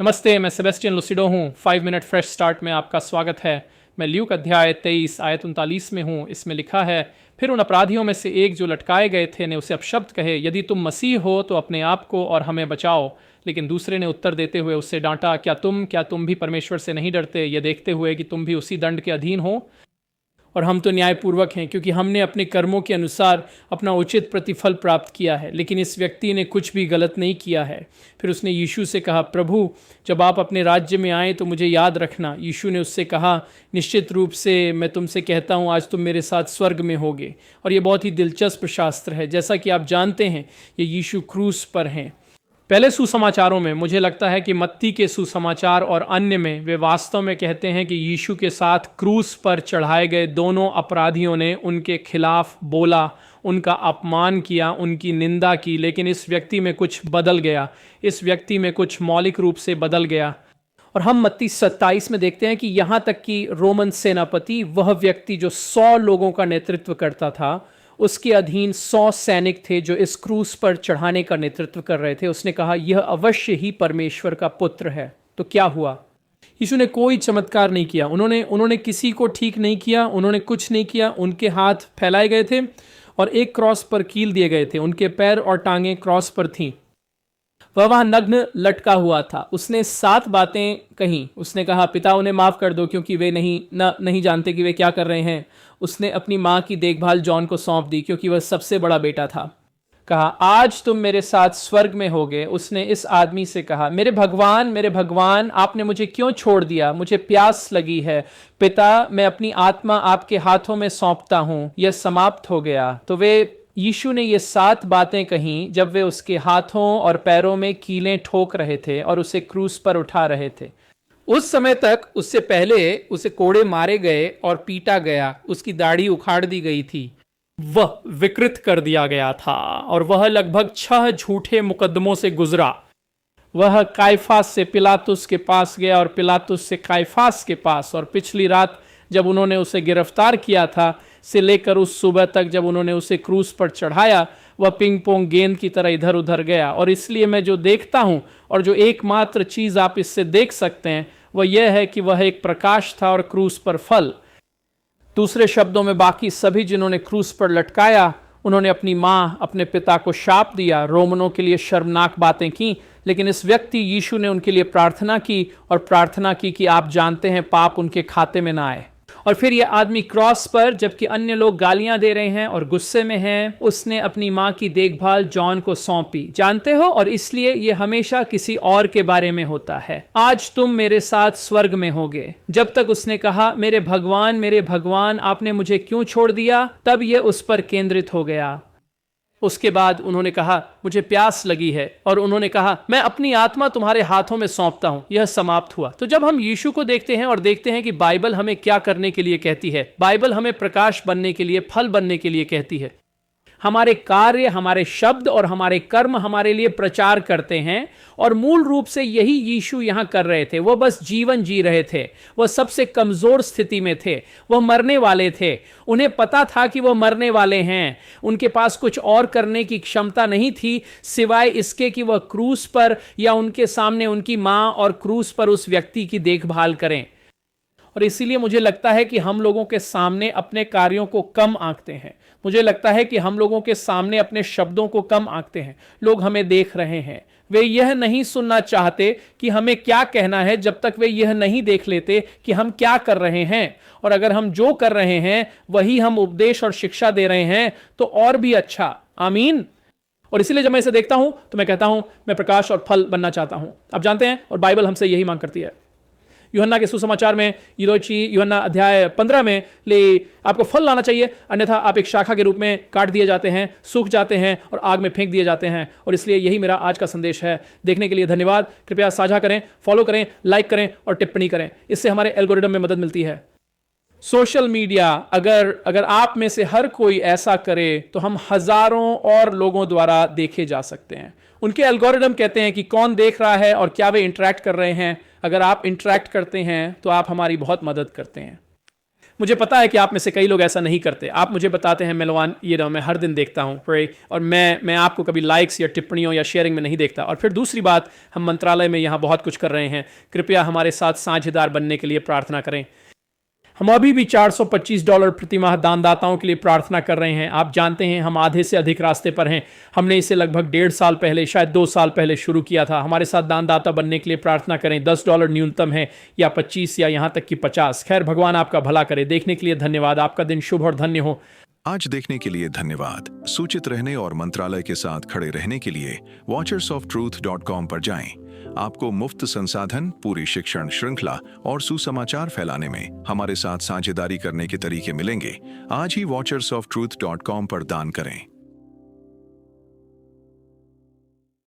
नमस्ते, मैं सेबेस्टियन लुसिडो हूँ। 5 मिनट फ्रेश स्टार्ट में आपका स्वागत है। मैं ल्यूक अध्याय 23 आयत 39 में हूँ। इसमें लिखा है, फिर उन अपराधियों में से एक जो लटकाए गए थे ने उसे अपशब्द कहे, यदि तुम मसीह हो तो अपने आप को और हमें बचाओ। लेकिन दूसरे ने उत्तर देते हुए उससे डांटा, क्या तुम भी परमेश्वर से नहीं डरते, ये देखते हुए कि तुम भी उसी दंड के अधीन हो? और हम तो न्यायपूर्वक हैं, क्योंकि हमने अपने कर्मों के अनुसार अपना उचित प्रतिफल प्राप्त किया है। लेकिन इस व्यक्ति ने कुछ भी गलत नहीं किया है। फिर उसने यीशु से कहा, प्रभु, जब आप अपने राज्य में आए तो मुझे याद रखना। यीशु ने उससे कहा, निश्चित रूप से मैं तुमसे कहता हूँ, आज तुम मेरे साथ स्वर्ग में होगे। और ये बहुत ही दिलचस्प शास्त्र है। जैसा कि आप जानते हैं, ये यीशु क्रूस पर हैं। पहले सुसमाचारों में मुझे लगता है कि मत्ती के सुसमाचार और अन्य में वे वास्तव में कहते हैं कि यीशु के साथ क्रूस पर चढ़ाए गए दोनों अपराधियों ने उनके खिलाफ बोला, उनका अपमान किया, उनकी निंदा की। लेकिन इस व्यक्ति में कुछ बदल गया, इस व्यक्ति में कुछ मौलिक रूप से बदल गया। और हम मत्ती 27 में देखते हैं कि यहाँ तक कि रोमन सेनापति, वह व्यक्ति जो 100 लोगों का नेतृत्व करता था, उसके अधीन 100 सैनिक थे जो इस क्रूस पर चढ़ाने का नेतृत्व कर रहे थे। उसने कहा, यह अवश्य ही परमेश्वर का पुत्र है। तो क्या हुआ? यीशु ने कोई चमत्कार नहीं किया। उन्होंने किसी को ठीक नहीं किया, उन्होंने कुछ नहीं किया। उनके हाथ फैलाए गए थे और एक क्रॉस पर कील दिए गए थे। उनके पैर और टांगें क्रॉस पर थीं। वह वहां नग्न लटका हुआ था। उसने 7 बातें कही। उसने कहा, पिता, उन्हें माफ कर दो, क्योंकि वे नहीं जानते कि वे क्या कर रहे हैं। उसने अपनी माँ की देखभाल जॉन को सौंप दी, क्योंकि वह सबसे बड़ा बेटा था। कहा, आज तुम मेरे साथ स्वर्ग में होगे। उसने इस आदमी से कहा, मेरे भगवान, आपने मुझे क्यों छोड़ दिया? मुझे प्यास लगी है। पिता, मैं अपनी आत्मा आपके हाथों में सौंपता हूं। यह समाप्त हो गया। तो यीशु ने ये 7 बातें कहीं जब वे उसके हाथों और पैरों में कीलें ठोक रहे थे और उसे क्रूस पर उठा रहे थे। उस समय तक, उससे पहले उसे कोड़े मारे गए और पीटा गया, उसकी दाढ़ी उखाड़ दी गई थी, वह विकृत कर दिया गया था और वह लगभग 6 झूठे मुकदमों से गुजरा। वह काइफास से पिलातुस के पास गया और पिलातुस से काइफास के पास। और पिछली रात जब उन्होंने उसे गिरफ्तार किया था से लेकर उस सुबह तक जब उन्होंने उसे क्रूस पर चढ़ाया, वह पिंग पोंग गेंद की तरह इधर उधर गया। और इसलिए मैं जो देखता हूं और जो एकमात्र चीज आप इससे देख सकते हैं वह यह है कि वह एक प्रकाश था और क्रूस पर फल। दूसरे शब्दों में, बाकी सभी जिन्होंने क्रूस पर लटकाया, उन्होंने अपनी माँ, अपने पिता को शाप दिया, रोमनों के लिए शर्मनाक बातें की। लेकिन इस व्यक्ति यीशु ने उनके लिए प्रार्थना की और प्रार्थना की कि आप जानते हैं, पाप उनके खाते में ना आए। और फिर यह आदमी क्रॉस पर, जबकि अन्य लोग गालियां दे रहे हैं और गुस्से में हैं, उसने अपनी माँ की देखभाल जॉन को सौंपी। जानते हो, और इसलिए यह हमेशा किसी और के बारे में होता है। आज तुम मेरे साथ स्वर्ग में होगे। जब तक उसने कहा, मेरे भगवान, आपने मुझे क्यों छोड़ दिया, तब यह उस पर केंद्रित हो गया। उसके बाद उन्होंने कहा, मुझे प्यास लगी है। और उन्होंने कहा, मैं अपनी आत्मा तुम्हारे हाथों में सौंपता हूं। यह समाप्त हुआ। तो जब हम यीशु को देखते हैं और देखते हैं कि बाइबल हमें क्या करने के लिए कहती है, बाइबल हमें प्रकाश बनने के लिए, फल बनने के लिए कहती है। हमारे कार्य, हमारे शब्द और हमारे कर्म हमारे लिए प्रचार करते हैं। और मूल रूप से यही यीशु यहां कर रहे थे। वह बस जीवन जी रहे थे। वह सबसे कमजोर स्थिति में थे। वह मरने वाले थे। उन्हें पता था कि वह मरने वाले हैं। उनके पास कुछ और करने की क्षमता नहीं थी सिवाय इसके कि वह क्रूस पर या उनके सामने उनकी मां और क्रूस पर उस व्यक्ति की देखभाल करें। और इसीलिए मुझे लगता है कि हम लोगों के सामने अपने कार्यों को कम आंकते हैं। मुझे लगता है कि हम लोगों के सामने अपने शब्दों को कम आंकते हैं। लोग हमें देख रहे हैं। वे यह नहीं सुनना चाहते कि हमें क्या कहना है जब तक वे यह नहीं देख लेते कि हम क्या कर रहे हैं। और अगर हम जो कर रहे हैं वही हम उपदेश और शिक्षा दे रहे हैं तो और भी अच्छा। आमीन। और इसीलिए जब मैं इसे देखता हूं तो मैं कहता हूं, मैं प्रकाश और फल बनना चाहता हूं। आप जानते हैं, और बाइबल हमसे यही मांग करती है। यूहन्ना के सुसमाचार में, यूहन्ना अध्याय 15 में, आपको फल लाना चाहिए, अन्यथा आप एक शाखा के रूप में काट दिए जाते हैं, सूख जाते हैं और आग में फेंक दिए जाते हैं। और इसलिए यही मेरा आज का संदेश है। देखने के लिए धन्यवाद। कृपया साझा करें, फॉलो करें, लाइक करें और टिप्पणी करें। इससे हमारे एल्गोरिदम में मदद मिलती है। सोशल मीडिया, अगर आप में से हर कोई ऐसा करे तो हम हजारों और लोगों द्वारा देखे जा सकते हैं। उनके एल्गोरिदम कहते हैं कि कौन देख रहा है और क्या वे इंटरैक्ट कर रहे हैं। अगर आप इंटरैक्ट करते हैं तो आप हमारी बहुत मदद करते हैं। मुझे पता है कि आप में से कई लोग ऐसा नहीं करते। आप मुझे बताते हैं मेलवान मैं हर दिन देखता हूँ प्रे, और मैं आपको कभी लाइक्स या टिप्पणियों या शेयरिंग में नहीं देखता। और फिर दूसरी बात, हम मंत्रालय में यहाँ बहुत कुछ कर रहे हैं, कृपया हमारे साथ साझेदार बनने के लिए प्रार्थना करें। हम अभी भी $425 प्रति माह दानदाताओं के लिए प्रार्थना कर रहे हैं। आप जानते हैं हम आधे से अधिक रास्ते पर हैं। हमने इसे लगभग 1.5 साल पहले, शायद 2 साल पहले शुरू किया था। हमारे साथ दानदाता बनने के लिए प्रार्थना करें। $10 न्यूनतम है, या 25 या यहाँ तक कि 50। खैर, भगवान आपका भला करे। देखने के लिए धन्यवाद। आपका दिन शुभ और धन्य हो। आज देखने के लिए धन्यवाद। सूचित रहने और मंत्रालय के साथ खड़े रहने के लिए watchersoftruth.com पर जाएं। आपको मुफ्त संसाधन, पूरी शिक्षण श्रृंखला और सुसमाचार फैलाने में हमारे साथ साझेदारी करने के तरीके मिलेंगे। आज ही watchersoftruth.com पर दान करें।